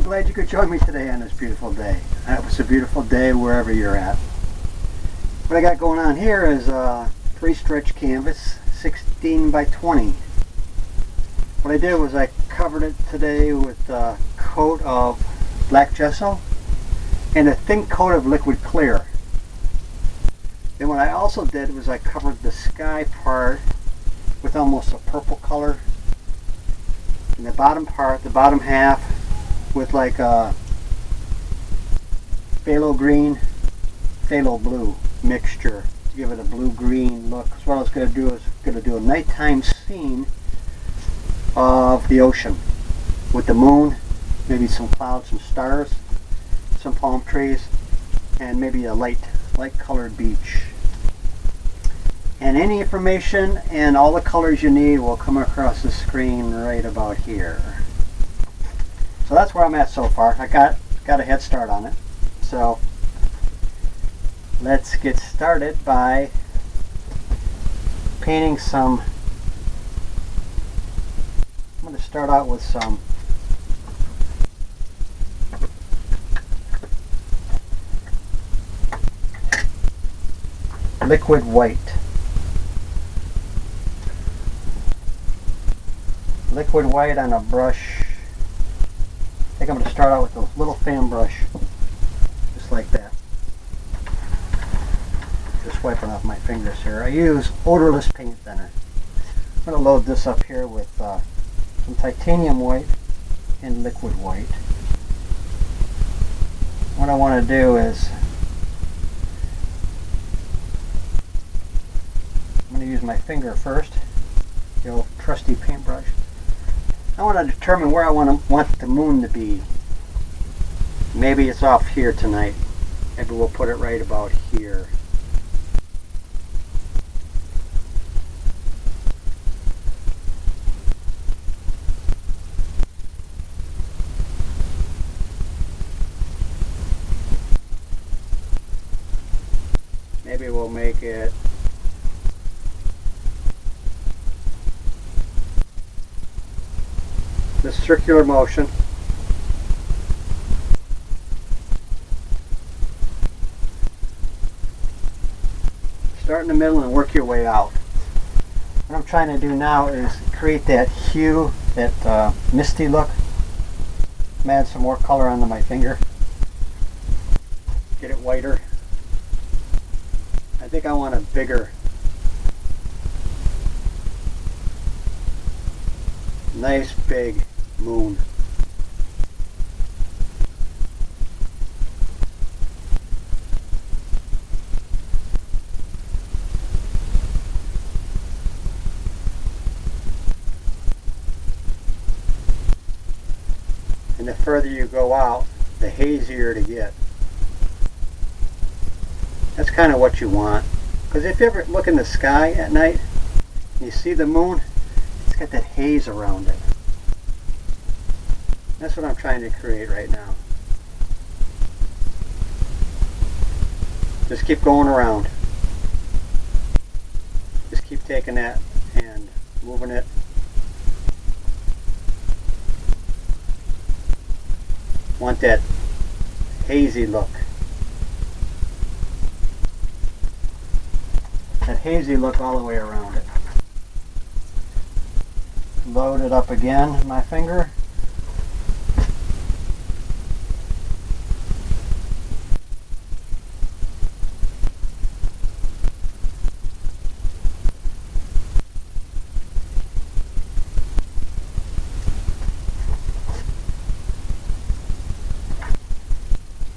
glad you could join me today on this beautiful day. It was a beautiful day wherever you're at. What I got going on here is a pre-stretch canvas, 16 by 20. What I did was I covered it today with a coat of black gesso and a thin coat of liquid clear. Then what I also did was I covered the sky part with almost a purple color, and the bottom part, the bottom half, with like a phthalo green, phthalo blue mixture to give it a blue-green look. So what I was going to do is a nighttime scene of the ocean with the moon, maybe some clouds, some stars, some palm trees, and maybe a light colored beach. And any information and all the colors you need will come across the screen right about here. So that's where I'm at so far. I got a head start on it. So let's get started by painting some. I'm going to start out with some liquid white. Liquid white on a brush. I think I'm going to start out with a little fan brush, just like that. Just wiping off my fingers here. I use odorless paint thinner. I'm going to load this up here with some titanium white and liquid white. What I want to do is I'm going to use my finger first, the old trusty paintbrush. I want to determine where I want the moon to be. Maybe it's off here tonight. Maybe we'll put it right about here. Maybe we'll make it the circular motion. Start in the middle and work your way out. What I'm trying to do now is create that hue, that misty look. I'm add some more color onto my finger. Get it whiter. I think I want a bigger, nice big moon. And the further you go out, the hazier to get. That's kind of what you want. Because if you ever look in the sky at night and you see the moon, it's got that haze around it. That's what I'm trying to create right now. Just keep going around. Just keep taking that and moving it. Want that hazy look. That hazy look all the way around it. Load it up again with my finger.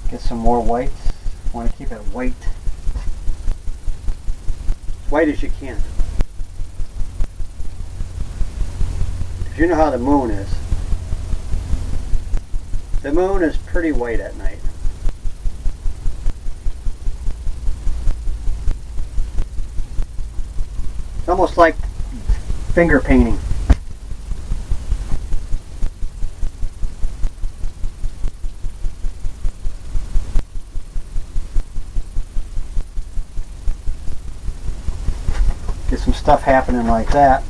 Get some more whites. Want to keep it white. As white as you can. Because you know how the moon is. The moon is pretty white at night. It's almost like finger painting. Get some stuff happening like that.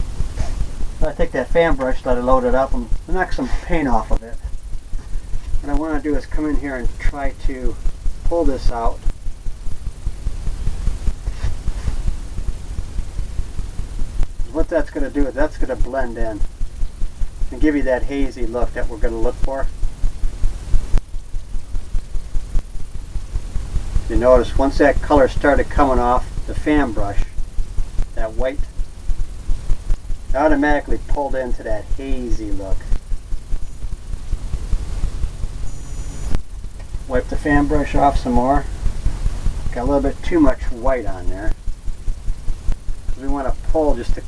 So I take that fan brush that I loaded up and knock some paint off of it. What I want to do is come in here and try to pull this out. What that's going to do is that's going to blend in and give you that hazy look that we're going to look for. You notice once that color started coming off the fan brush, that white, it automatically pulled into that hazy look. Wipe the fan brush off some more. Got a little bit too much white on there. We want to pull just to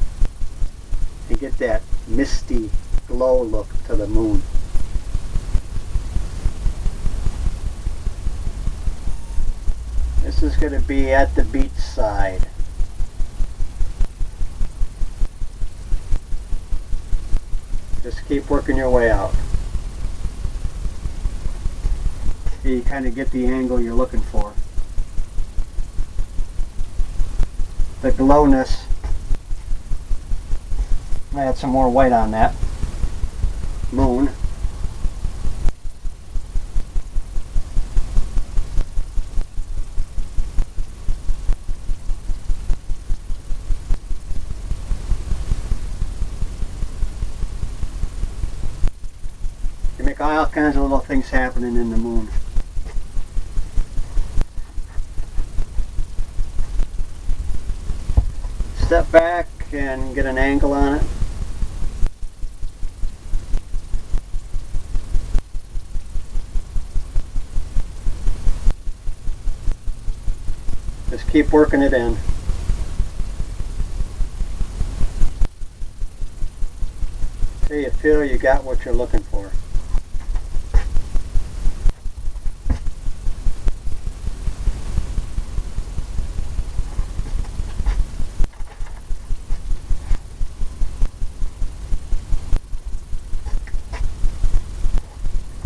get that misty glow look to the moon. This is going to be at the beach side. Just keep working your way out. You kind of get the angle you're looking for. The glowness. I add some more white on that moon. You make all kinds of little things happening in the moon. Step back and get an angle on it. Just keep working it in. Till you feel you got what you're looking for.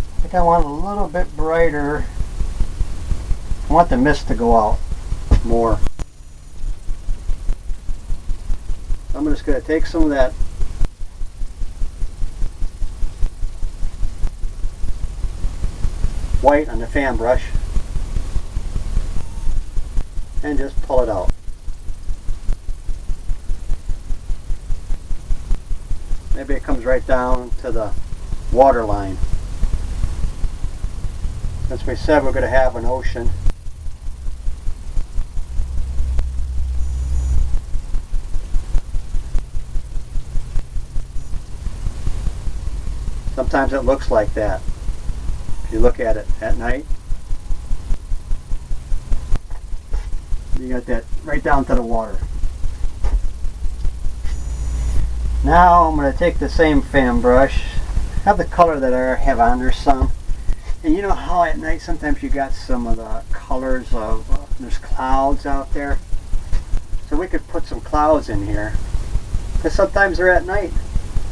I think I want a little bit brighter. I want the mist to go out more. I'm just going to take some of that white on the fan brush and just pull it out. Maybe it comes right down to the water line. Since we said we're going to have an ocean, sometimes it looks like that if you look at it at night. You got that right down to the water. Now I'm going to take the same fan brush, have the color that I have on there some. And you know how at night sometimes you got some of the colors of, there's clouds out there. So we could put some clouds in here. Because sometimes they're at night.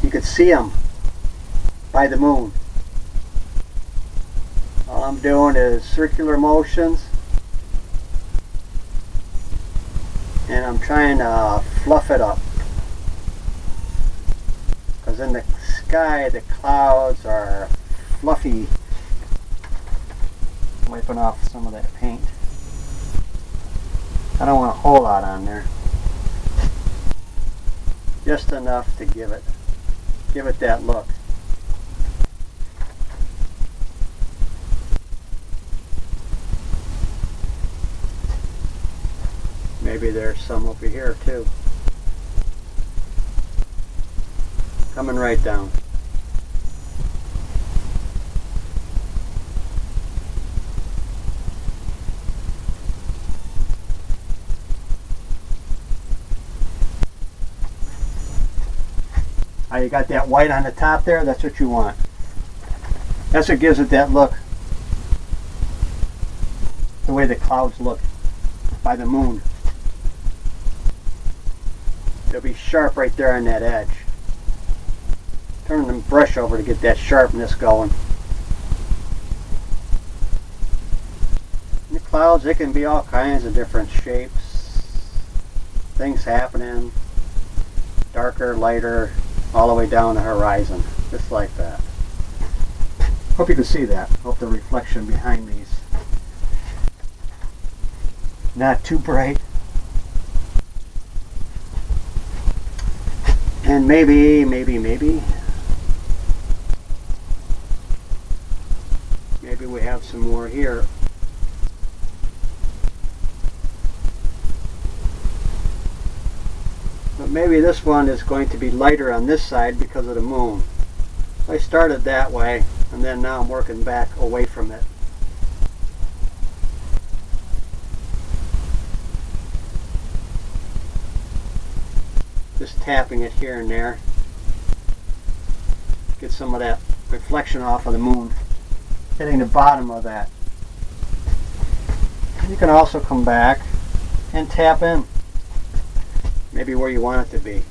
You could see them by the moon. All I'm doing is circular motions. And I'm trying to fluff it up. Because in the sky the clouds are fluffy. Wiping off some of that paint. I don't want a whole lot on there. Just enough to give it that look. Maybe there's some over here too. Coming right down. You got that white on the top there, that's what you want. That's what gives it that look. The way the clouds look by the moon. It'll be sharp right there on that edge. Turn the brush over to get that sharpness going. And the clouds, they can be all kinds of different shapes. Things happening. Darker, lighter, all the way down the horizon, just like that. Hope you can see that. Hope the reflection behind me is not too bright. And maybe we have some more here. But maybe this one is going to be lighter on this side because of the moon. So I started that way, and then now I'm working back away from it. Just tapping it here and there. Get some of that reflection off of the moon, hitting the bottom of that. And you can also come back and tap in, maybe where you want it to be.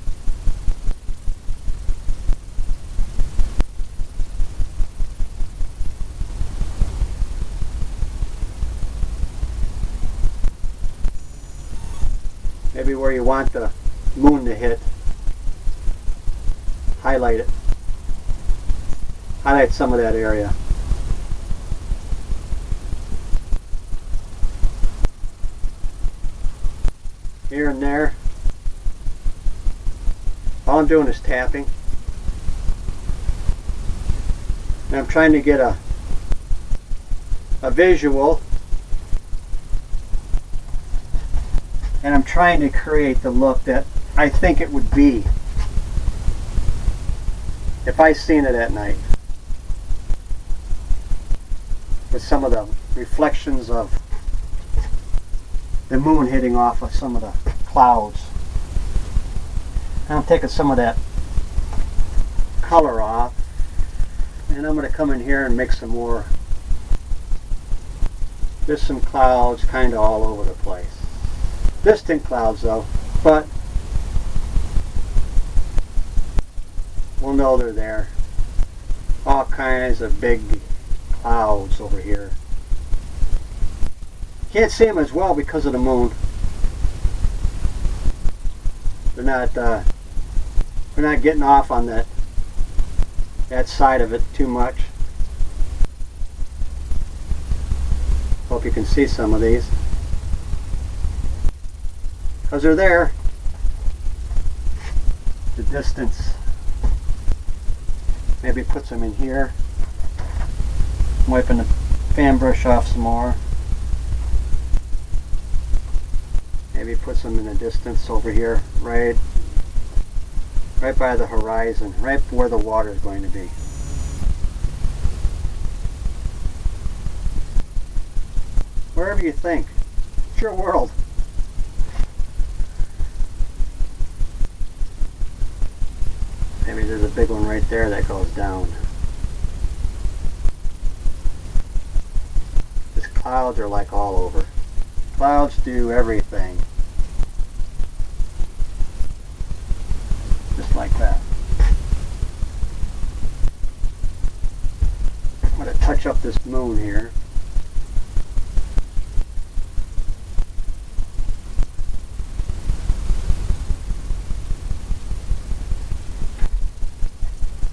Maybe where you want the moon to hit. Highlight it. Highlight some of that area. Here and there. All I'm doing is tapping. And I'm trying to get a visual. And I'm trying to create the look that I think it would be if I seen it at night, with some of the reflections of the moon hitting off of some of the clouds. And I'm taking some of that color off, and I'm going to come in here and make some more. There's some clouds kind of all over the place. Distant clouds though, but we'll know they're there. All kinds of big clouds over here. Can't see them as well because of the moon. They're not getting off on that side of it too much. Hope you can see some of these. Because they're there. The distance. Maybe put some in here. I'm wiping the fan brush off some more. Maybe put some in the distance over here, right by the horizon, right where the water is going to be. Wherever you think. It's your world. Maybe there's a big one right there that goes down. These clouds are like all over. Clouds do everything. Just like that. I'm going to touch up this moon here.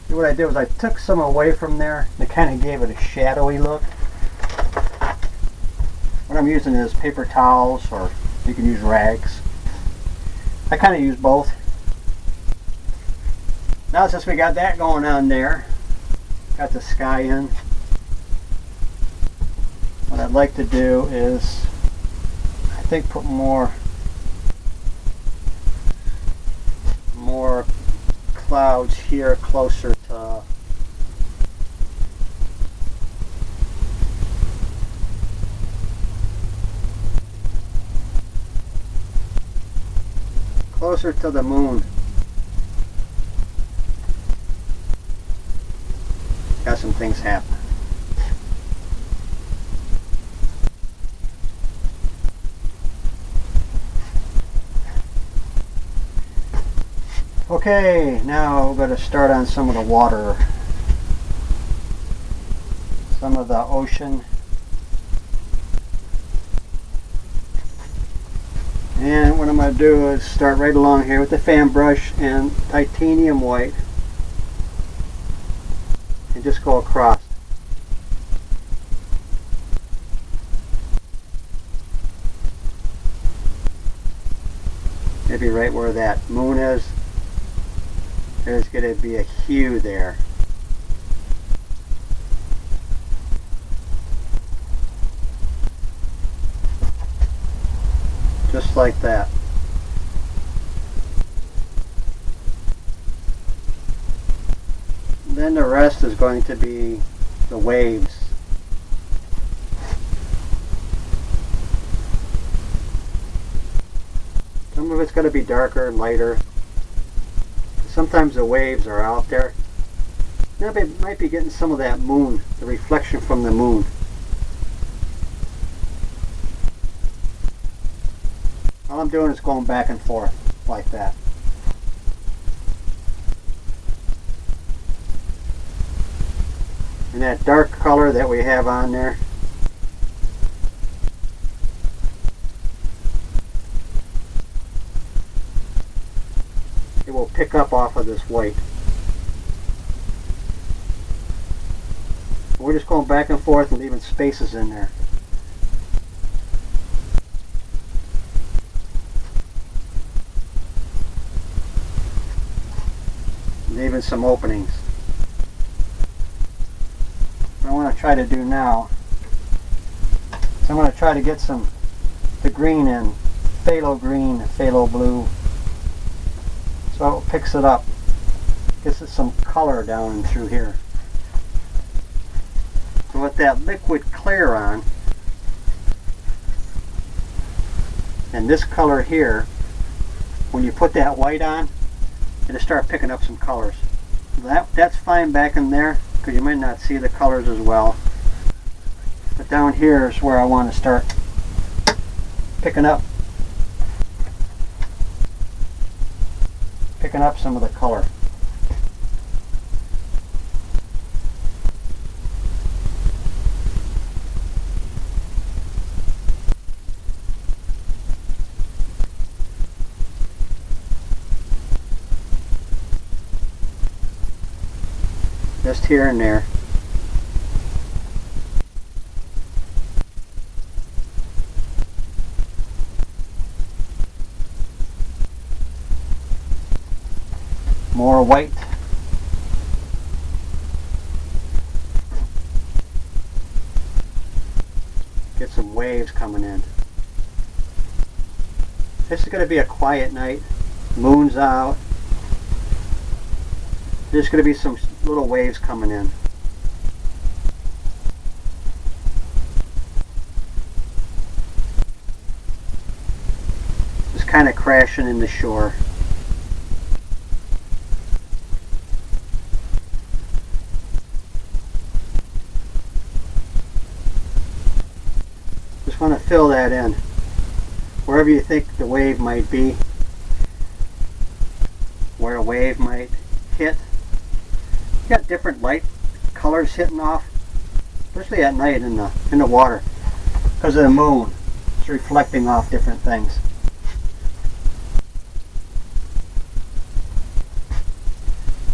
What I did was I took some away from there and it kind of gave it a shadowy look. What I'm using is paper towels, or you can use rags. I kind of use both. Now since we got that going on there, got the sky in, what I'd like to do is I think put more clouds here closer to the moon. Got some things happening. Okay, now we're going to start on some of the water, some of the ocean. And what I'm going to do is start right along here with the fan brush and titanium white and just go across. maybe right where that moon is, there's going to be a hue there. Just like that. And then the rest is going to be the waves. Some of it's going to be darker and lighter. Sometimes the waves are out there. Now they might be getting some of that moon, the reflection from the moon. All I'm doing is going back and forth like that. And that dark color that we have on there, it will pick up off of this white. We're just going back and forth and leaving spaces in there. Leaving some openings. What I want to try to do now is I'm going to try to get the green in, phthalo green, phthalo blue, so it picks it up, gets it some color down through here. So with that liquid clear on, and this color here, when you put that white on, it'll start picking up some colors. That's fine back in there, because you might not see the colors as well. But down here is where I want to start picking up some of the color. Just here and there. More white. Get some waves coming in. This is going to be a quiet night. Moon's out. There's going to be some little waves coming in. Just kind of crashing in the shore. Just want to fill that in. Wherever you think the wave might be, where a wave might hit. You got different light colors hitting off, especially at night in the water, because of the moon. It's reflecting off different things.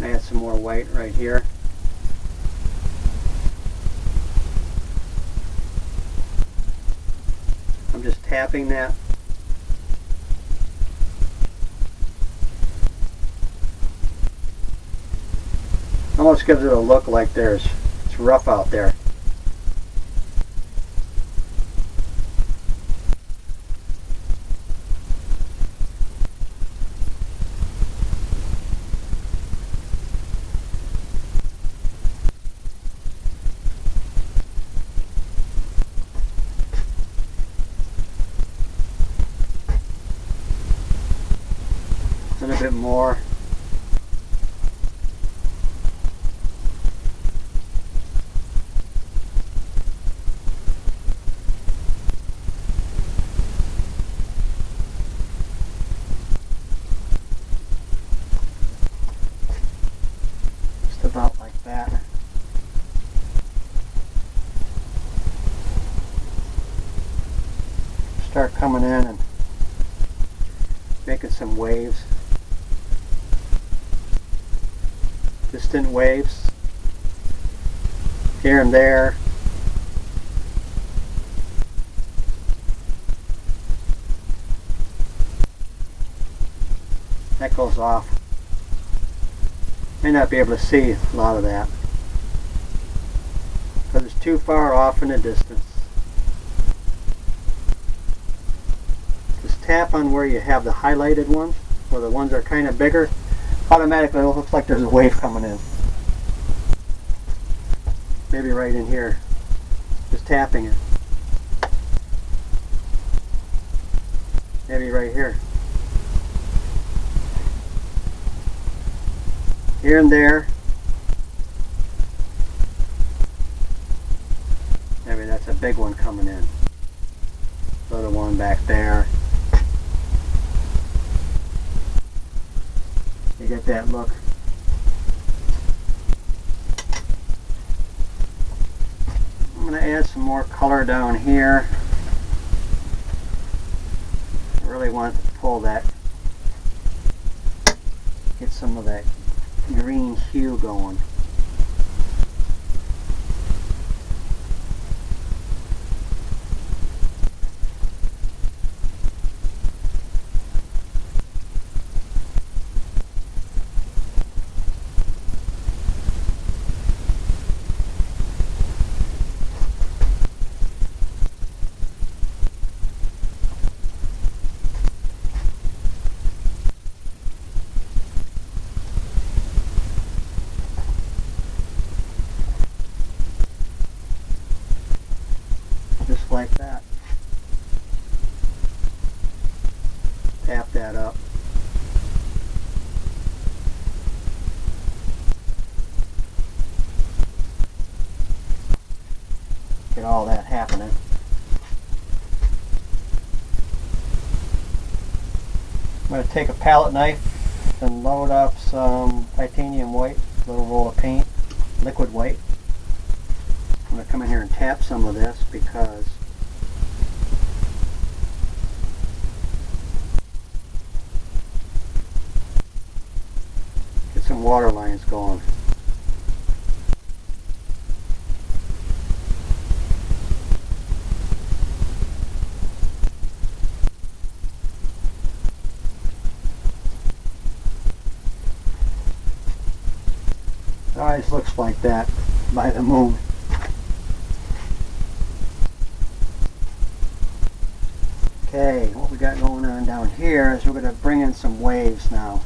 Add some more white right here. I'm just tapping that. Almost gives it a look like it's rough out there. And a bit more. About like that. Start coming in and making some waves. Distant waves here and there. That goes off. May not be able to see a lot of that because it's too far off in the distance. Just tap on where you have the highlighted ones, where the ones are kind of bigger. Automatically it looks like there's a wave coming in. Maybe right in here. Just tapping it. Maybe right here. Here and there. Maybe that's a big one coming in. Little one back there. You get that look. I'm going to add some more color down here. I really want to pull that, get some of that green hue going. Just like that. Tap that up. Get all that happening. I'm going to take a palette knife and load up some titanium white, a little roll of paint, liquid white. I'm going to come in here and tap some of this because get some water lines going. It always looks like that by the moon. Okay, what we got going on down here is we're going to bring in some waves now.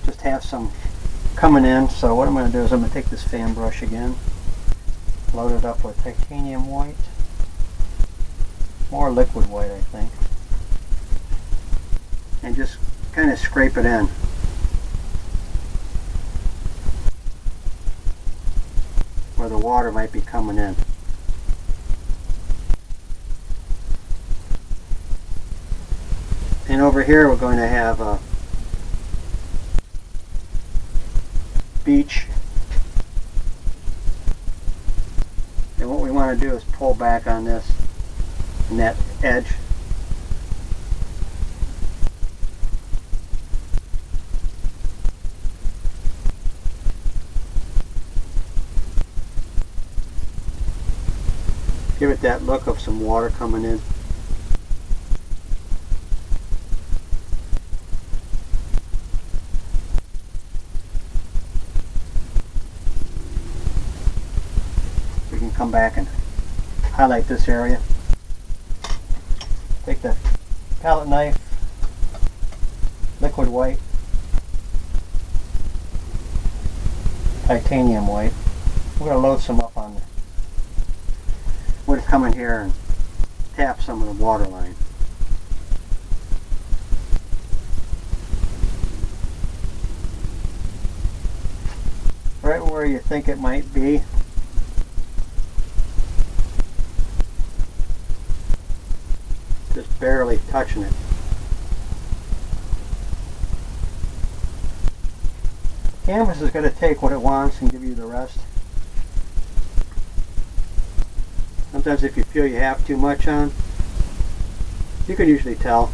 Just have some coming in. So what I'm going to do is I'm going to take this fan brush again, load it up with titanium white, more liquid white I think, and just kind of scrape it in. Where the water might be coming in. And over here we're going to have a beach. And what we want to do is pull back on this and that edge. Give it that look of some water coming in. We can come back and highlight this area. Take the palette knife, liquid white, titanium white. We're going to load some up on there. We're going to come in here and tap some of the water line. Right where you think it might be. Just barely touching it. Canvas is going to take what it wants and give you the rest. Sometimes if you feel you have too much on, you can usually tell.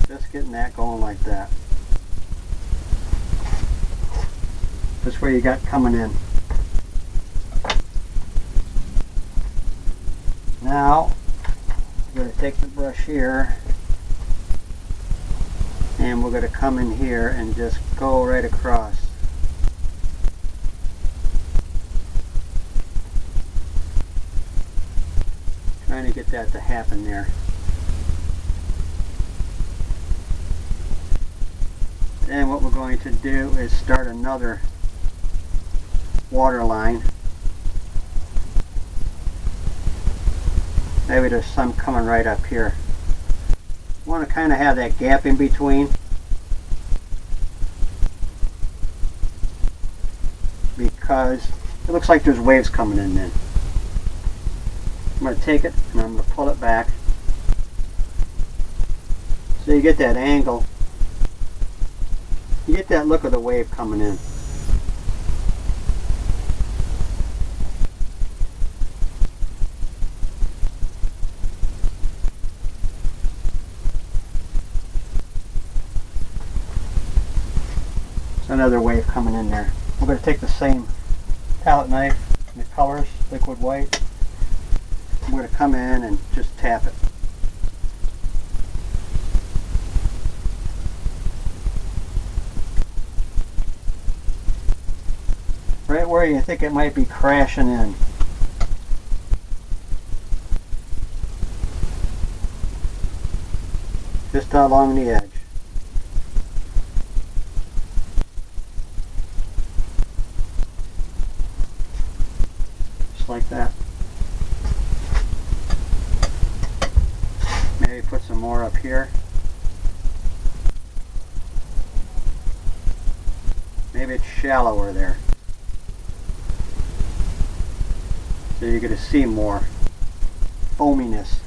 Just getting that going like that. That's where you got coming in. Now I'm going to take the brush here and we're going to come in here and just go right across. Trying to get that to happen there. Then what we're going to do is start another water line. Maybe there's some coming right up here. I want to kind of have that gap in between, because it looks like there's waves coming in then. I'm going to take it and I'm going to pull it back so you get that angle. You get that look of the wave coming in. There's another wave coming in there. We're going to take the same palette knife, the colors, liquid white. I'm going to come in and just tap it. Right where you think it might be crashing in. Just along the edge. Just like that. Maybe put some more up here. Maybe it's shallower there. So you're going to see more foaminess.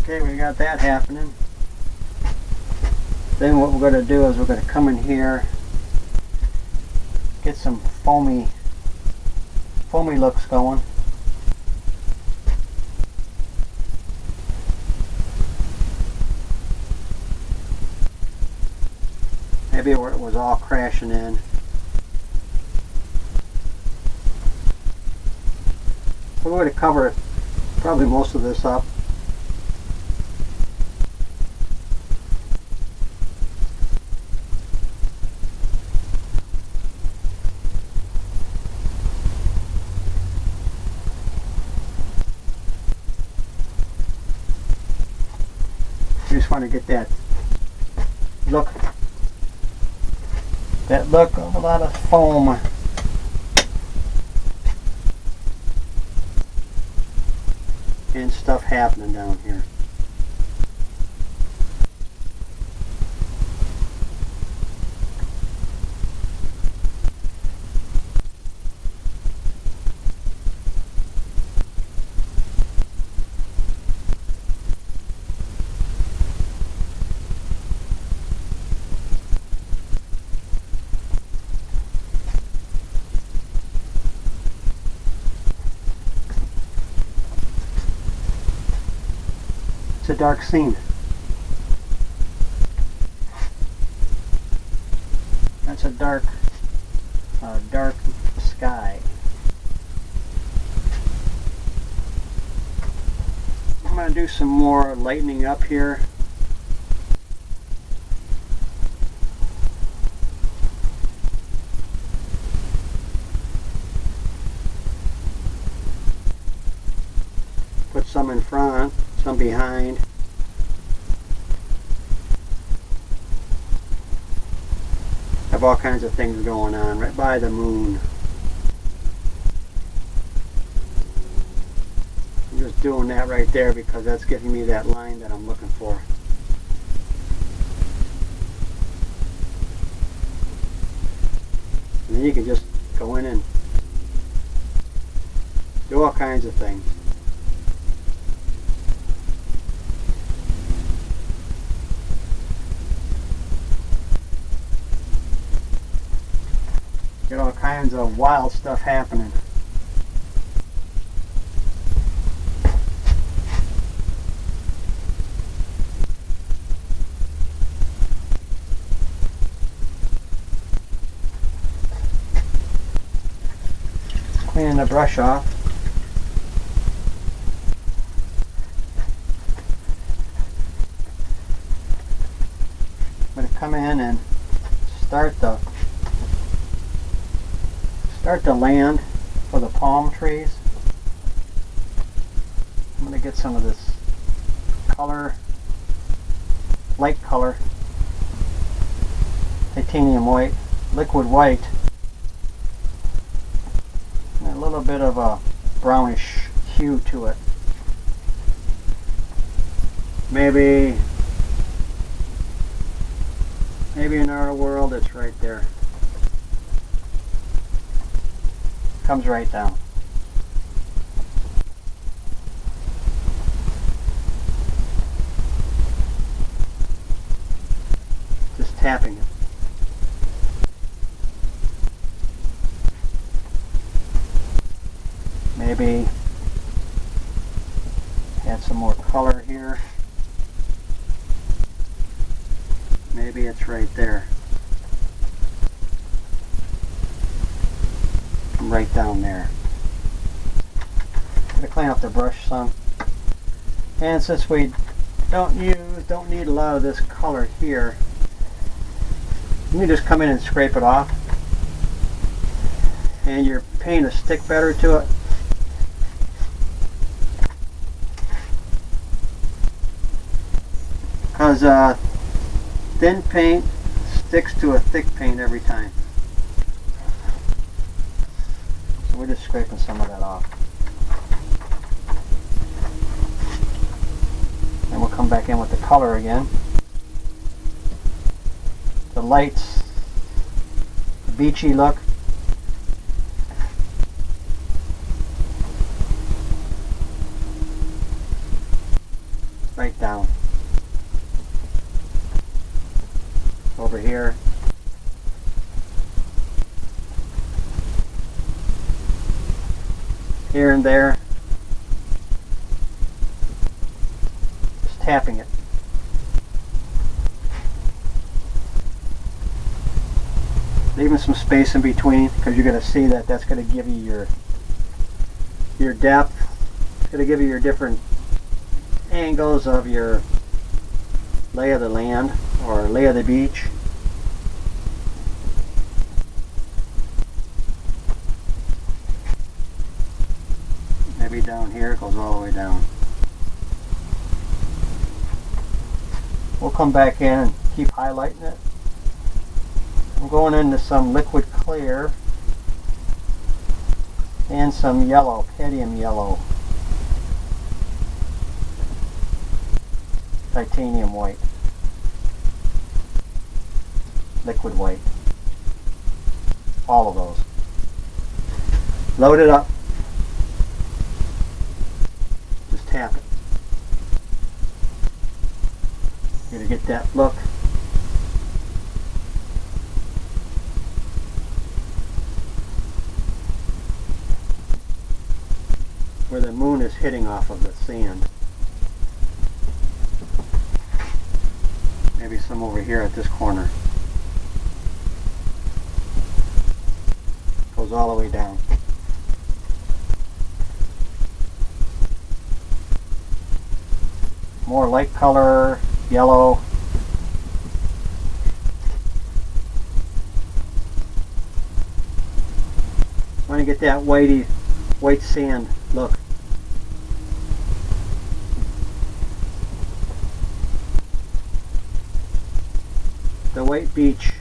Okay, we got that happening. Then what we're going to do is we're going to come in here, get some foamy looks going. Maybe where it was all crashing in. We're going to cover probably most of this up. You just want to get that look of a lot of foam. And stuff happening down here. It's a dark scene. That's a dark sky. I'm going to do some more lightening up here. Put some in front, some behind. Have all kinds of things going on right by the moon. I'm just doing that right there because that's giving me that line that I'm looking for. And then you can just go in and do all kinds of things. Get all kinds of wild stuff happening. cleaning the brush off. I'm going to come in and start the land for the palm trees. I'm going to get some of this color, light color, titanium white, liquid white, and a little bit of a brownish hue to it. Maybe in our world it's right there. Comes right down. Just tapping it. Maybe add some more color here. Maybe it's right there. Right down there. I'm going to clean up the brush some. And since we don't need a lot of this color here, you can just come in and scrape it off. And your paint will stick better to it. Because thin paint sticks to a thick paint every time. So we're just scraping some of that off. And we'll come back in with the color again. The lights, the beachy look. Right down. Over here. Here and there. Just tapping it. Leaving some space in between because you're going to see that that's going to give you your depth. It's going to give you your different angles of your lay of the land or lay of the beach. Maybe down here it goes all the way down. We'll come back in and keep highlighting it. I'm going into some liquid clear and some yellow, cadmium yellow, titanium white, liquid white, all of those. Load it up. Just tap it. You're going to get that look. Where the moon is hitting off of the sand. Maybe some over here at this corner. Goes all the way down. More light color, yellow. Want to get that white sand look. The white beach.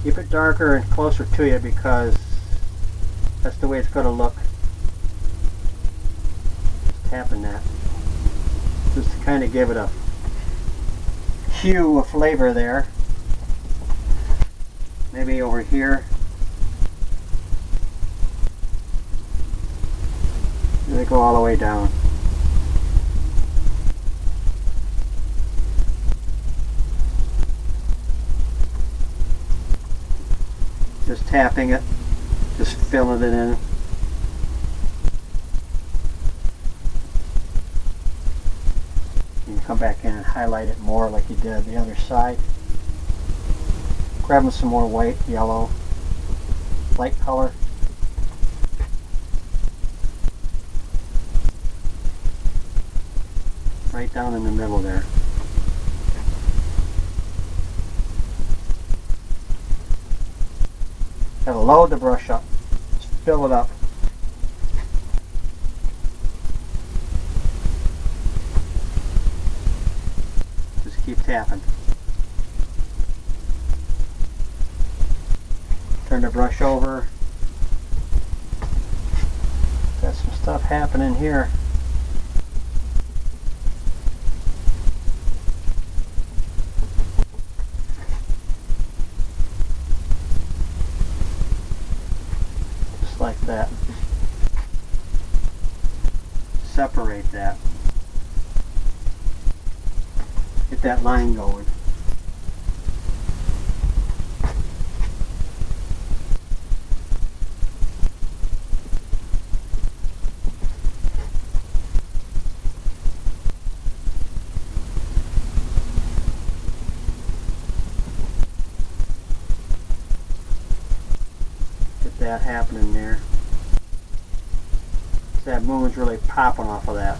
Keep it darker and closer to you because that's the way it's going to look. Just tapping that. Just to kind of give it a hue, a flavor there. Maybe over here. And they go all the way down. Just tapping it, just filling it in. you can come back in and highlight it more like you did the other side. Grabbing some more white, yellow, light color. Right down in the middle there. Gotta load the brush up. Just fill it up. Just keep tapping. Turn the brush over. Got some stuff happening here. Just like that. Separate that. Get that line going. That happening there. That moon's really popping off of that.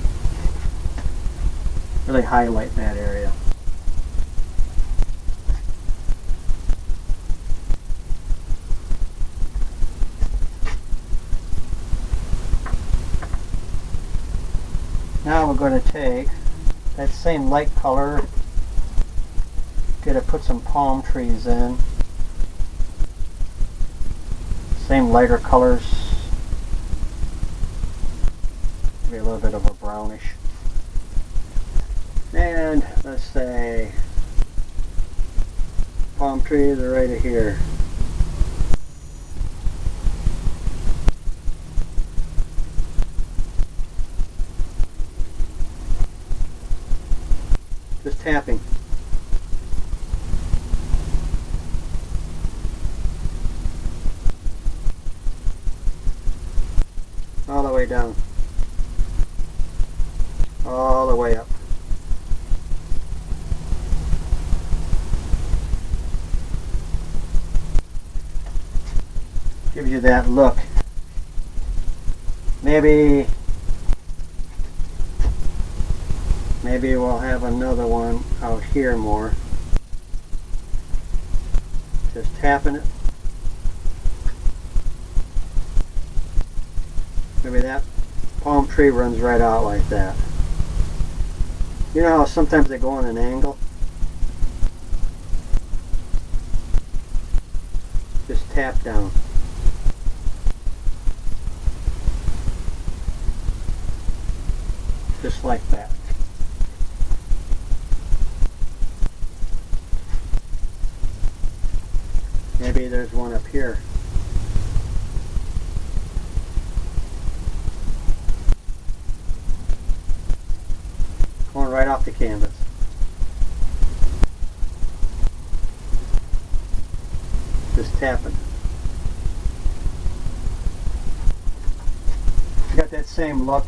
Really highlight that area. Now we're going to take that same light color, put some palm trees in. Same lighter colors, maybe a little bit of a brownish. And let's say palm trees are right here. Just tapping. All the way down. All the way up. Gives you that look. Maybe we'll have another one out here more. Just tapping it. Maybe that palm tree runs right out like that. You know how sometimes they go on an angle? Just tap down. Just like that. Maybe there's one up here. Going right off the canvas. Just tapping. You got that same look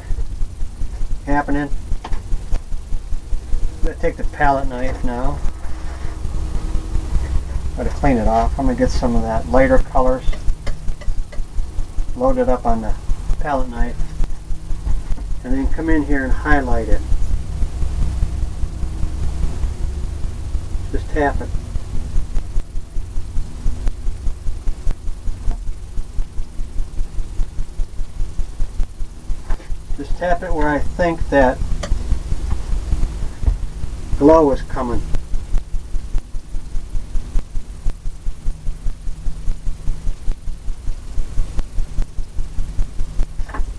happening. I'm going to take the palette knife now. I'm going to clean it off. I'm going to get some of that lighter colors. Load it up on the palette knife. And then come in here and highlight it. Just tap it. Just tap it where I think that glow is coming.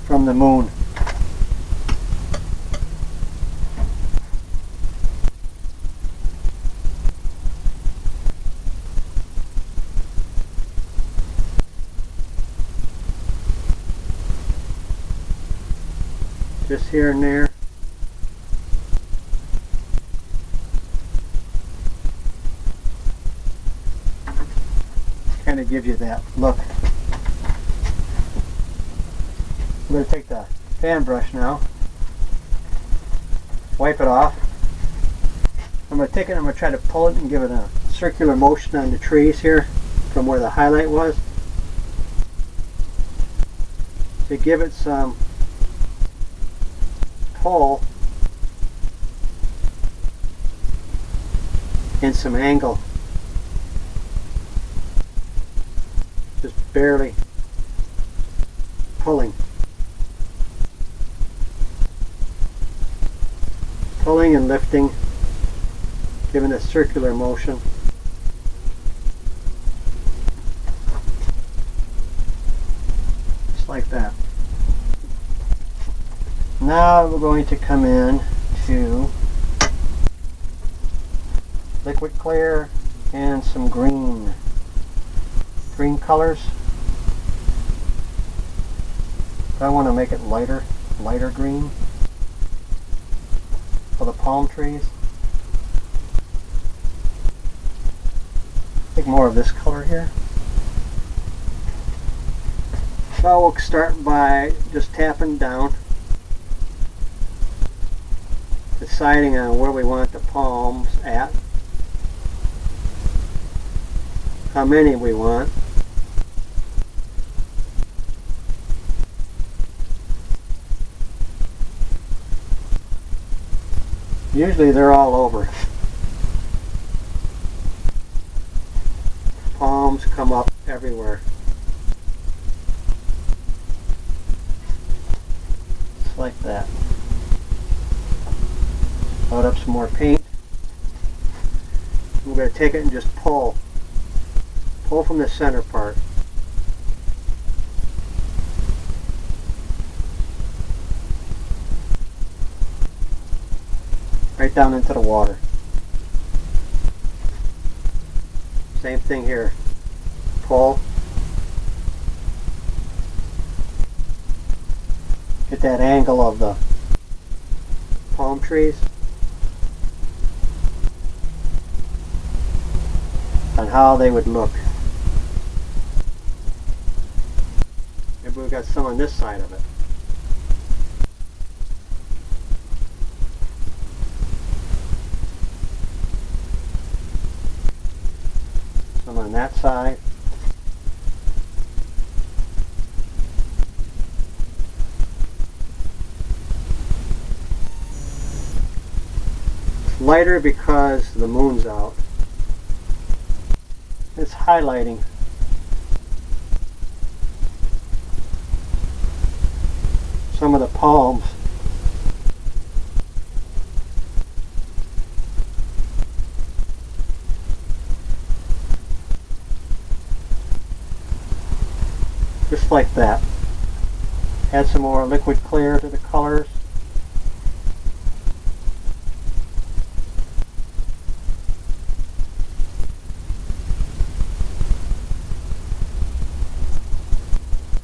From the moon. Just here and there. Kind of gives you that look. I'm going to take the fan brush now, wipe it off, I'm going to take it and I'm going to try to pull it and give it a circular motion on the trees here from where the highlight was, to give it some pull and some angle. Just barely pulling. Pulling and lifting, giving a circular motion. Just like that. Now we're going to come in to liquid clear and some green colors. I want to make it lighter green for the palm trees. Take more of this color here. So we'll start by just tapping down, deciding on where we want the palms at, how many we want. Usually they're all over. Palms come up everywhere. Just like that. Load up some more paint. We're going to take it and just pull. Pull from the center part. Right down into the water. Same thing here. Pull. Get that angle of the palm trees and how they would look. Maybe we've got some on this side of it. Some on that side. It's lighter because the moon's out. It's highlighting. Some of the palms. Just like that. Add some more liquid clear to the colors.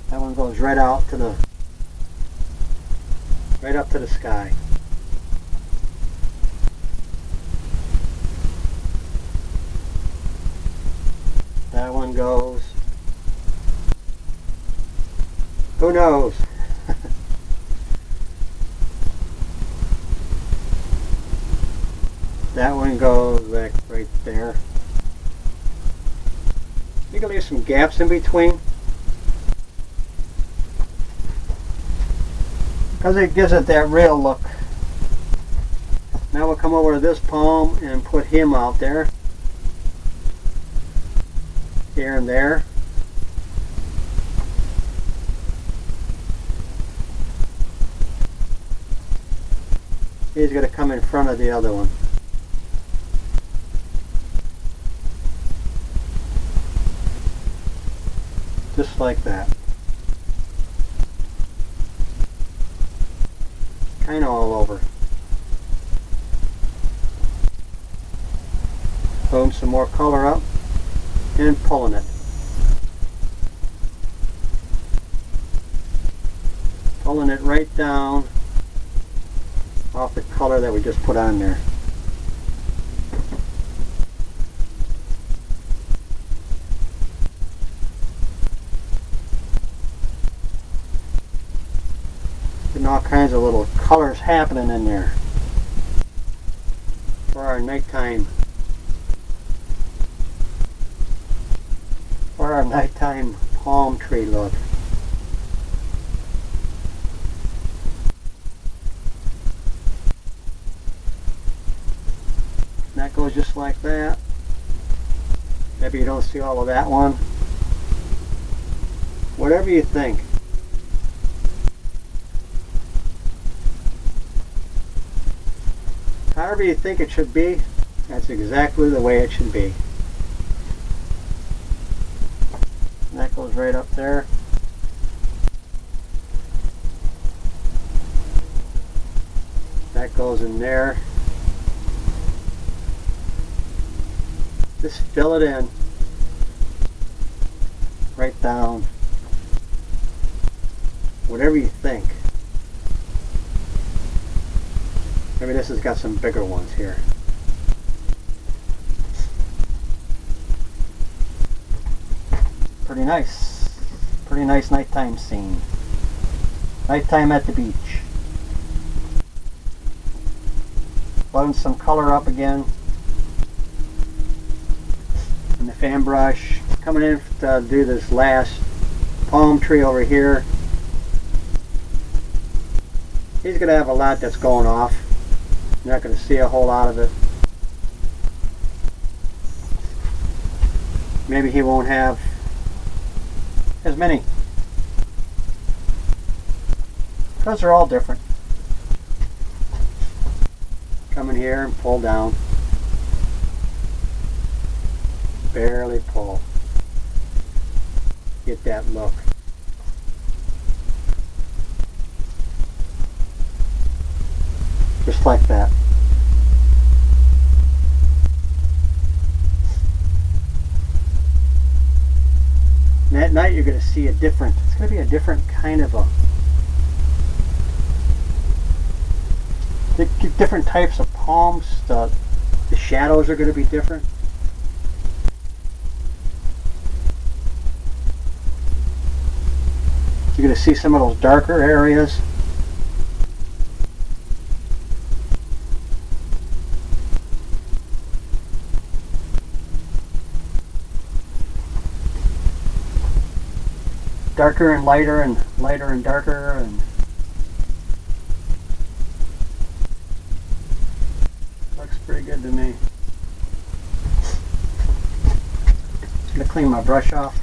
That one goes right out to the, right up to the sky. That one goes, who knows? That one goes back right there. You can leave some gaps in between, because it gives it that real look. Now we'll come over to this palm and put him out there, here and there. He's going to come in front of the other one. Just like that. Kind of all over. Throwing some more color up and pulling it. Pulling it right down off the color that we just put on there. Getting all kinds of little colors happening in there. for our nighttime palm tree look. And that goes just like that. Maybe you don't see all of that one. Whatever you think. However you think it should be, that's exactly the way it should be. And that goes right up there. That goes in there. Just fill it in. Right down. Whatever you think. Maybe this has got some bigger ones here. Pretty nice. Pretty nice nighttime scene. Nighttime at the beach. Loading some color up again. And the fan brush. Coming in to do this last palm tree over here. He's going to have a lot that's going off. You're not going to see a whole lot of it. Maybe he won't have as many. Because they're all different. Come in here and pull down. Barely pull. Get that look. Just like that. And at night you're going to see a different, it's going to be a different kind of a, different types of palms. The shadows are going to be different. You're going to see some of those darker areas. Darker and lighter and lighter and darker, and looks pretty good to me. I'm going to clean my brush off.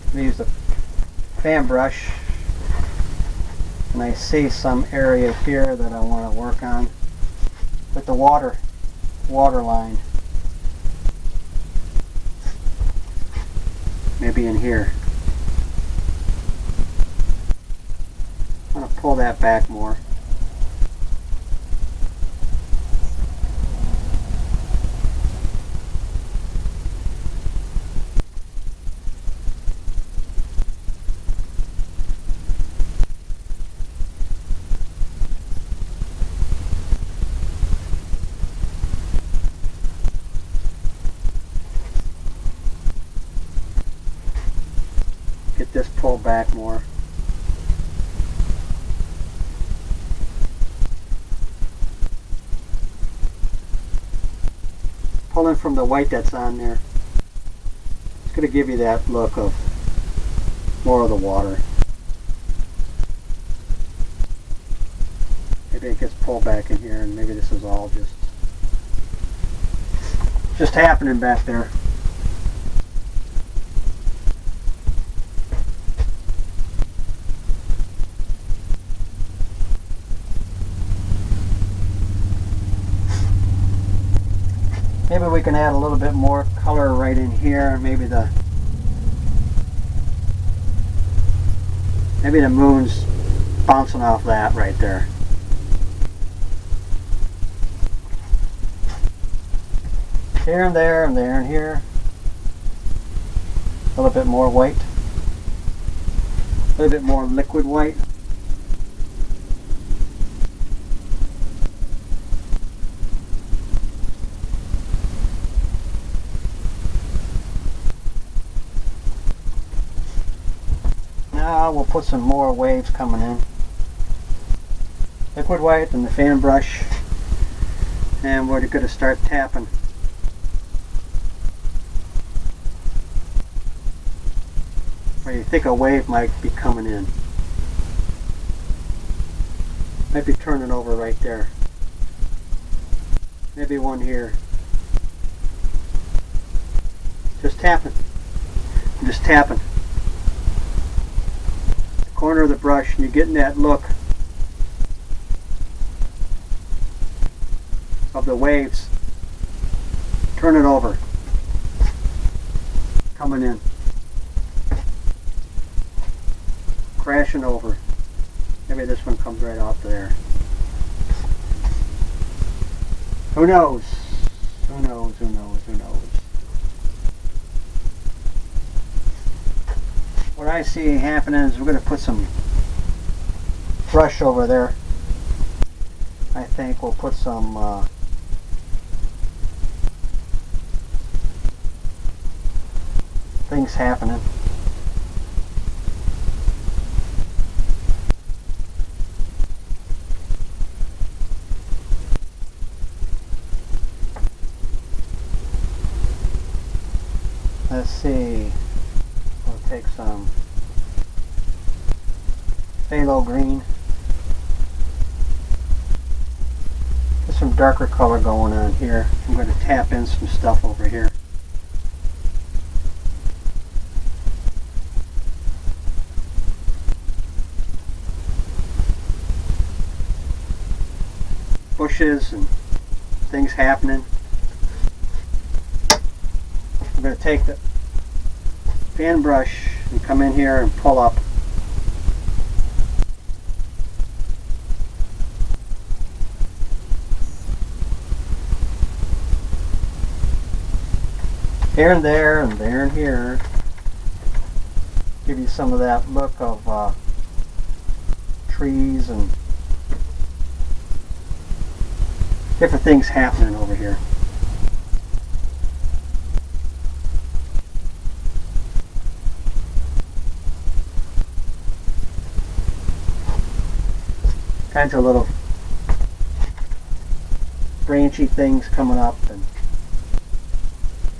I'm going to use the fan brush, and I see some area here that I want to work on with the water line. Maybe in here. I'm going to pull that back more. Get this pulled back more. Pulling from the white that's on there. It's going to give you that look of more of the water. Maybe it gets pulled back in here, and maybe this is all just happening back there. Maybe we can add a little bit more color right in here. Maybe the moon's bouncing off that right there. Here and there and there and here. A little bit more white. A little bit more liquid white. Now we'll put some more waves coming in. liquid white and the fan brush, and we're going to start tapping. Where you think a wave might be coming in. Might be turning over right there. Maybe one here. Just tapping. I'm just tapping. The corner of the brush, and you're getting that look of the waves. Turn it over. Coming in. Crashing over. Maybe this one comes right off there. Who knows? Who knows? Who knows? Who knows? What I see happening is we're going to put some brush over there. I think we'll put some things happening. Let's see, we'll take some phthalo green. There's some darker color going on here. I'm going to tap in some stuff over here. Bushes and things happening. I'm going to take the fan brush and come in here and pull up. Here and there and there and here. Give you some of that look of trees and different things happening over here. Kinds of little branchy things coming up. And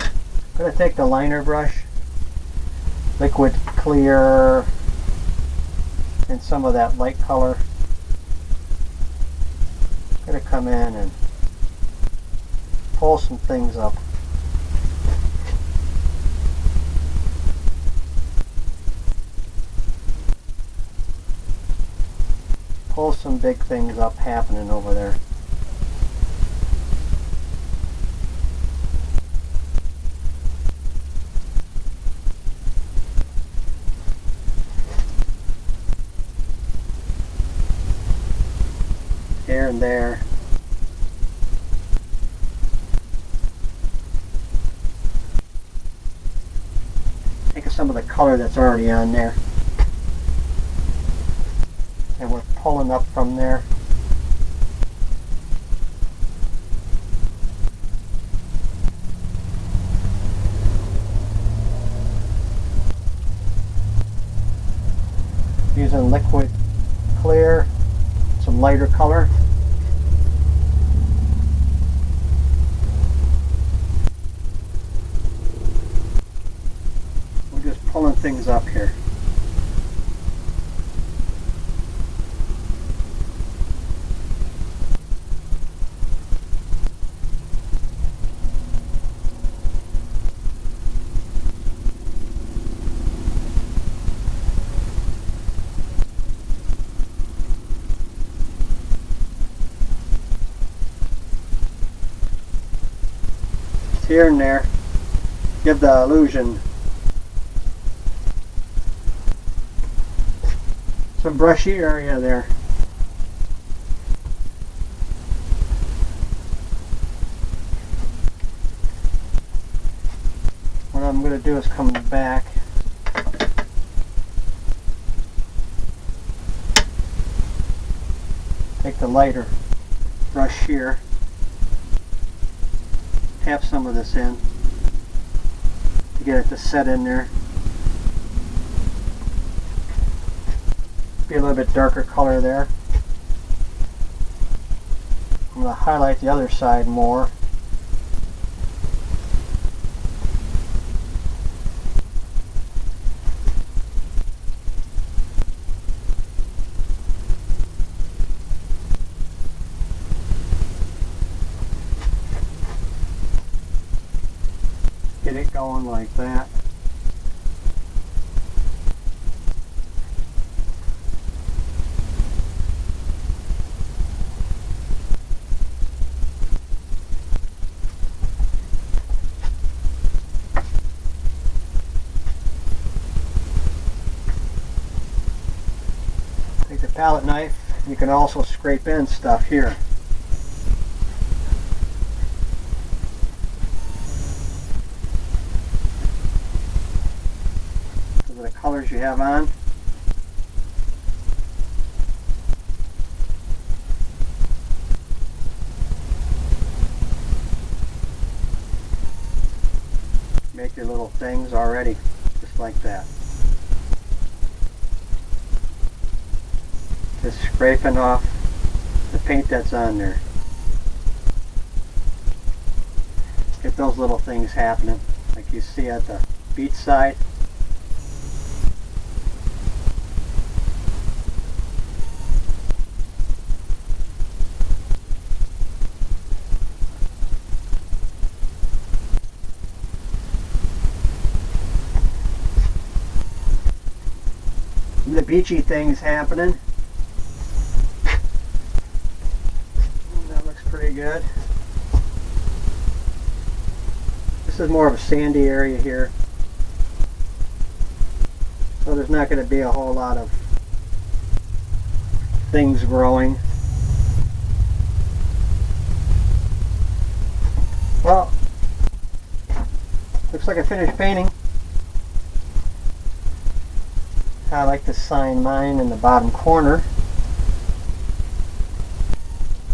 I'm going to take the liner brush, liquid clear, and some of that light color. I'm going to come in and pull some things up. Pull some big things up happening over there. Here and there. Think of some of the color that's already on there. And we're pulling up from there. Using liquid clear, some lighter color. We're just pulling things up here. Here and there, give the illusion. Some brushy area there. What I'm going to do is come back. Take the lighter brush here. Tap some of this in to get it to set in there. Be a little bit darker color there. I'm going to highlight the other side more. Get it going like that. Take the palette knife. You can also scrape in stuff here. The colors you have on. Make your little things already, just like that. Just scraping off the paint that's on there. Get those little things happening, like you see at the beach side. The beachy things happening. That looks pretty good. This is more of a sandy area here, so there's not going to be a whole lot of things growing. Well, looks like a finished painting. I like to sign mine in the bottom corner,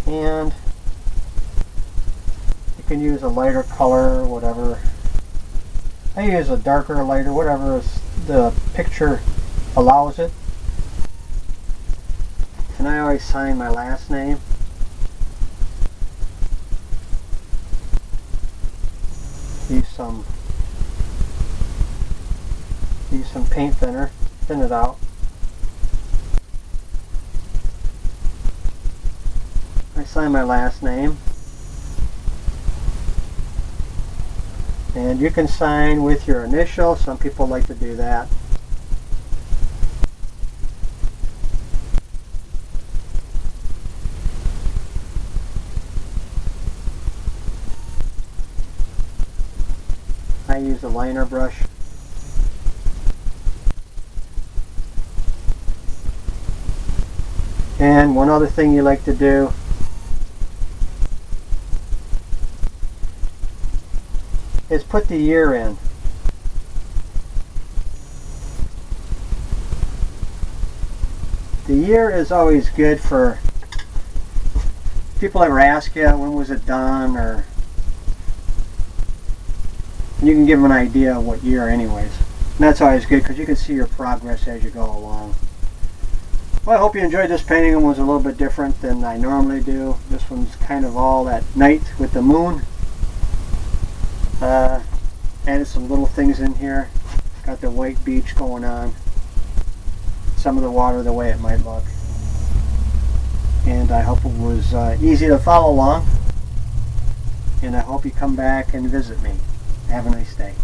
and you can use a lighter color or whatever. I use a darker, lighter, whatever the picture allows it. And I always sign my last name. Use some paint thinner. Thin it out. I sign my last name, and you can sign with your initial. Some people like to do that. I use a liner brush. And one other thing you like to do is put the year in. The year is always good for people ever ask you when was it done, or you can give them an idea of what year anyways. And that's always good because you can see your progress as you go along. Well, I hope you enjoyed this painting. It was a little bit different than I normally do. This one's kind of all at night with the moon. Added some little things in here. Got the white beach going on. Some of the water the way it might look. And I hope it was easy to follow along. And I hope you come back and visit me. Have a nice day.